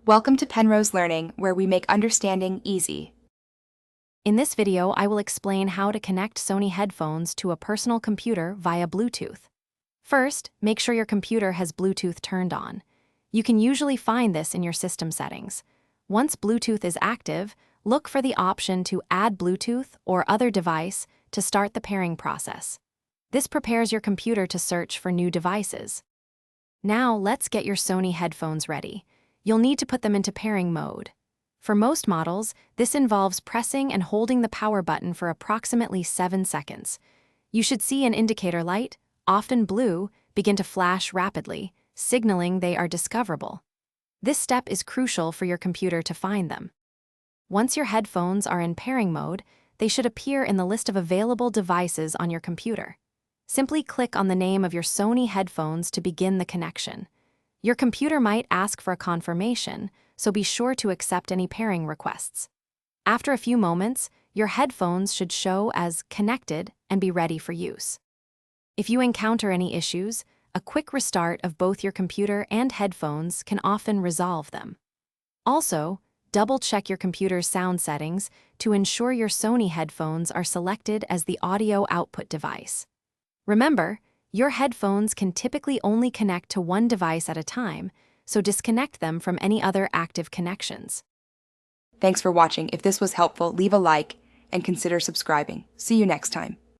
Welcome to Penrose Learning, where we make understanding easy. In this video, I will explain how to connect Sony headphones to a personal computer via Bluetooth. First, make sure your computer has Bluetooth turned on. You can usually find this in your system settings. Once Bluetooth is active, look for the option to Add Bluetooth or Other Device to start the pairing process. This prepares your computer to search for new devices. Now, let's get your Sony headphones ready. You'll need to put them into pairing mode. For most models, this involves pressing and holding the power button for approximately 7 seconds. You should see an indicator light, often blue, begin to flash rapidly, signaling they are discoverable. This step is crucial for your computer to find them. Once your headphones are in pairing mode, they should appear in the list of available devices on your computer. Simply click on the name of your Sony headphones to begin the connection. Your computer might ask for a confirmation, so be sure to accept any pairing requests. After a few moments, your headphones should show as connected and be ready for use. If you encounter any issues, a quick restart of both your computer and headphones can often resolve them. Also, double-check your computer's sound settings to ensure your Sony headphones are selected as the audio output device. Remember, your headphones can typically only connect to one device at a time, so disconnect them from any other active connections. Thanks for watching. If this was helpful, leave a like and consider subscribing. See you next time.